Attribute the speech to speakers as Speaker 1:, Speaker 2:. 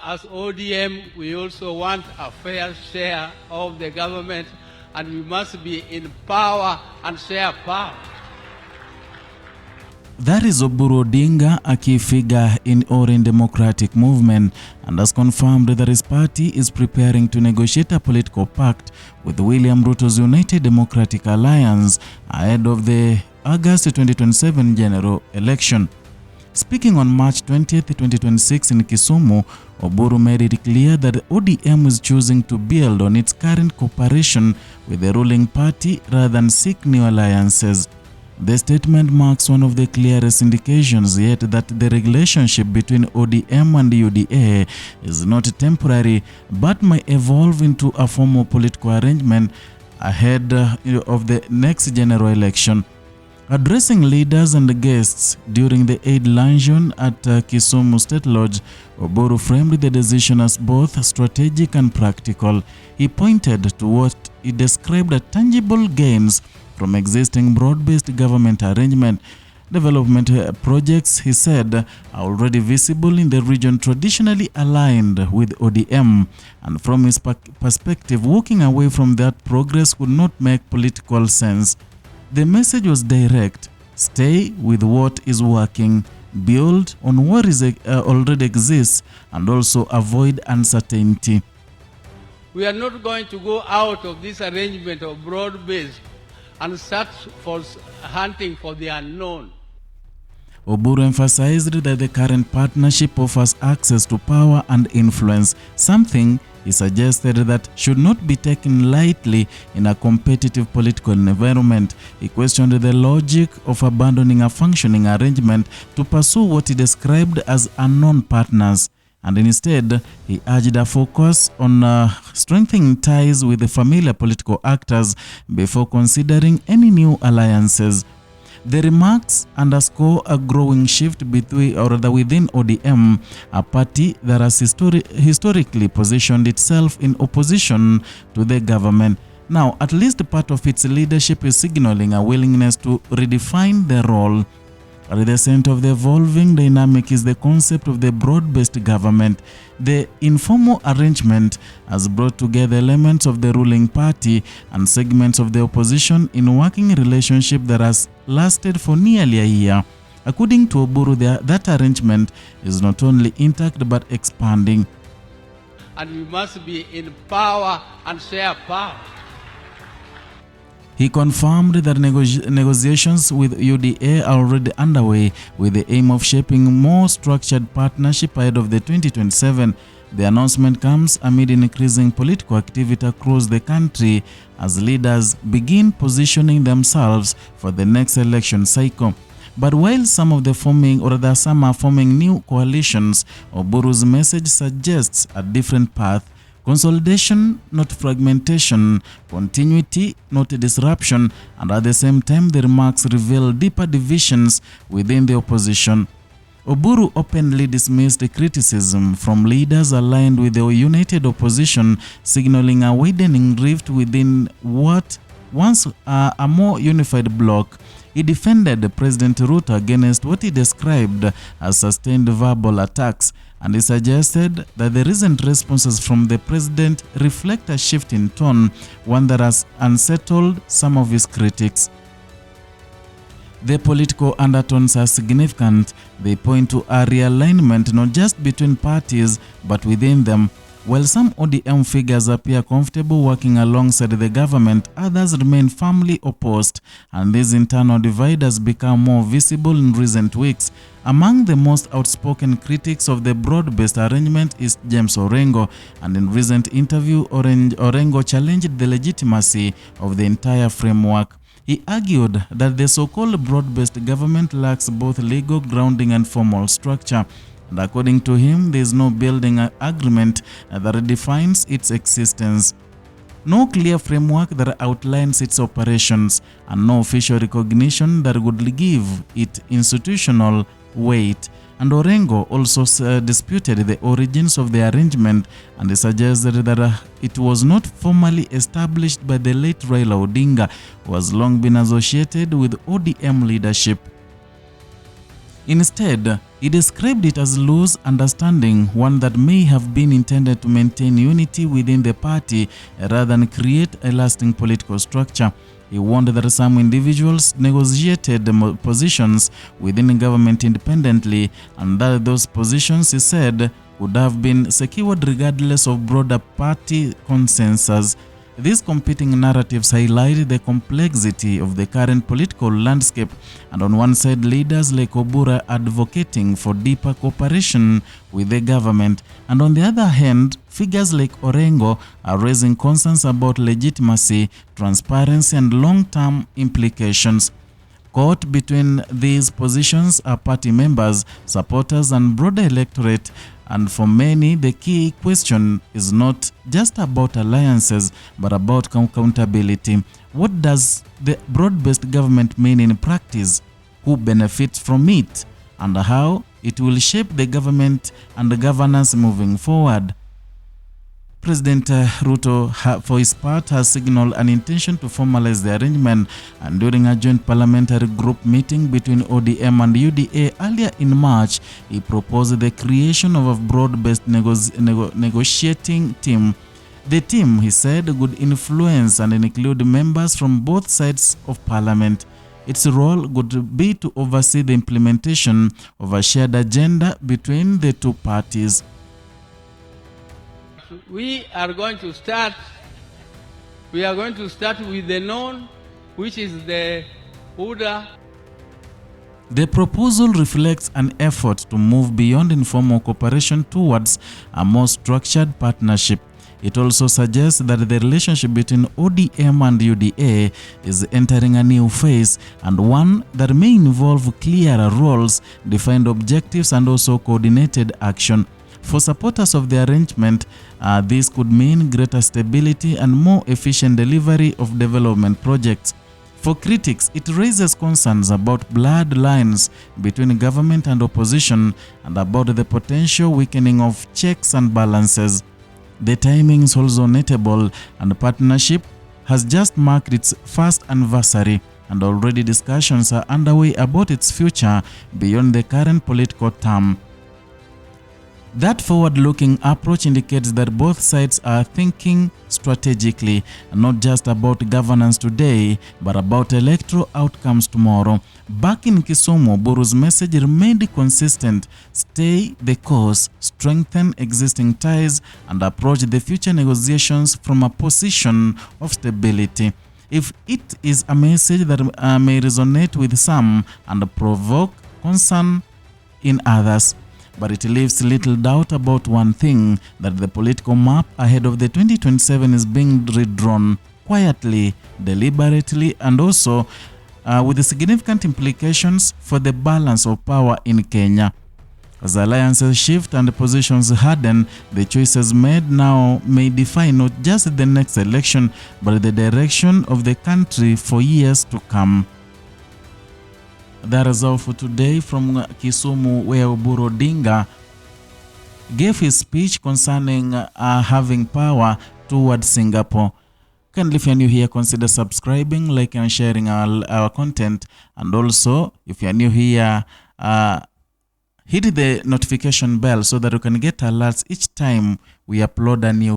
Speaker 1: As ODM, we also want a fair share of the government, and we must be in power and share power.
Speaker 2: That is Oburu Oginga, a key figure in Orange Democratic Movement, and has confirmed that his party is preparing to negotiate a political pact with William Ruto's United Democratic Alliance ahead of the August 2027 general election. Speaking on March 20th, 2026 in Kisumu, Oburu made it clear that ODM is choosing to build on its current cooperation with the ruling party rather than seek new alliances. The statement marks one of the clearest indications yet that the relationship between ODM and UDA is not temporary but may evolve into a formal political arrangement ahead of the next general election. Addressing leaders and guests during the Eid luncheon at Kisumu State Lodge, Oburu framed the decision as both strategic and practical. He pointed to what he described as tangible gains from existing broad-based government arrangement. Development projects, he said, are already visible in the region traditionally aligned with ODM, and from his perspective, walking away from that progress would not make political sense. The message was direct: stay with what is working, build on what is already exists, and also avoid uncertainty.
Speaker 1: We are not going to go out of this arrangement of broad-based and start for hunting for the unknown.
Speaker 2: Oburu emphasized that the current partnership offers access to power and influence, something he suggested that should not be taken lightly in a competitive political environment. He questioned the logic of abandoning a functioning arrangement to pursue what he described as unknown partners, and instead he urged a focus on strengthening ties with the familiar political actors before considering any new alliances. The remarks underscore a growing shift within ODM, a party that has historically positioned itself in opposition to the government. Now, at least part of its leadership is signaling a willingness to redefine their role. At the center of the evolving dynamic is the concept of the broad-based government. The informal arrangement has brought together elements of the ruling party and segments of the opposition in a working relationship that has lasted for nearly a year. According to Oburu, that arrangement is not only intact but expanding.
Speaker 1: And we must be in power and share power.
Speaker 2: He confirmed that negotiations with UDA are already underway with the aim of shaping more structured partnership ahead of the 2027. The announcement comes amid increasing political activity across the country as leaders begin positioning themselves for the next election cycle. But while some are forming new coalitions, Oburu's message suggests a different path. Consolidation, not fragmentation; continuity, not disruption; and at the same time, the remarks reveal deeper divisions within the opposition. Oburu openly dismissed criticism from leaders aligned with the united opposition, signaling a widening rift within what once a more unified bloc. He defended President Ruto against what he described as sustained verbal attacks, and he suggested that the recent responses from the president reflect a shift in tone, one that has unsettled some of his critics. The political undertones are significant. They point to a realignment not just between parties but within them. While some ODM figures appear comfortable working alongside the government, others remain firmly opposed, and this internal divide has become more visible in recent weeks. Among the most outspoken critics of the broad-based arrangement is James Orengo, and in recent interview, Orengo challenged the legitimacy of the entire framework. He argued that the so-called broad-based government lacks both legal grounding and formal structure. And according to him, there is no building agreement that defines its existence, no clear framework that outlines its operations, and no official recognition that would give it institutional weight. And Orengo also disputed the origins of the arrangement, and suggested that it was not formally established by the late Raila Odinga, who has long been associated with ODM leadership. Instead, He described it as loose understanding, one that may have been intended to maintain unity within the party rather than create a lasting political structure. He warned that some individuals negotiated positions within the government independently, and that those positions, he said, would have been secured regardless of broader party consensus. These competing narratives highlight the complexity of the current political landscape, and on one side, leaders like Oburu are advocating for deeper cooperation with the government, and on the other hand, figures like Orengo are raising concerns about legitimacy, transparency, and long-term implications. Caught between these positions are party members, supporters, and broader electorate. And for many, the key question is not just about alliances, but about accountability. What does the broad-based government mean in practice? Who benefits from it? And how it will shape the government and the governance moving forward? President Ruto, for his part, has signaled an intention to formalize the arrangement, and during a joint parliamentary group meeting between ODM and UDA earlier in March, he proposed the creation of a broad-based negotiating team. The team, he said, would influence and include members from both sides of parliament. Its role would be to oversee the implementation of a shared agenda between the two parties.
Speaker 1: We are going to start with the known, which is the order.
Speaker 2: The proposal reflects an effort to move beyond informal cooperation towards a more structured partnership. It also suggests that the relationship between ODM and UDA is entering a new phase, and one that may involve clearer roles, defined objectives, and also coordinated action. For supporters of the arrangement, this could mean greater stability and more efficient delivery of development projects. For critics, it raises concerns about blurred lines between government and opposition and about the potential weakening of checks and balances. The timing is also notable, and the partnership has just marked its first anniversary, and already discussions are underway about its future beyond the current political term. That forward-looking approach indicates that both sides are thinking strategically, not just about governance today, but about electoral outcomes tomorrow. Back in Kisumu, Oburu's message remained consistent: stay the course, strengthen existing ties, and approach the future negotiations from a position of stability. If it is a message that may resonate with some and provoke concern in others, but it leaves little doubt about one thing, that the political map ahead of the 2027 is being redrawn quietly, deliberately, and also with significant implications for the balance of power in Kenya. As alliances shift and positions harden, the choices made now may define not just the next election, but the direction of the country for years to come. That is all for today from Kisumu, where Oburu Oginga gave his speech concerning having power towards Singapore. Kindly, if you are new here, consider subscribing, liking, and sharing our content. And also, if you are new here, hit the notification bell so that you can get alerts each time we upload a new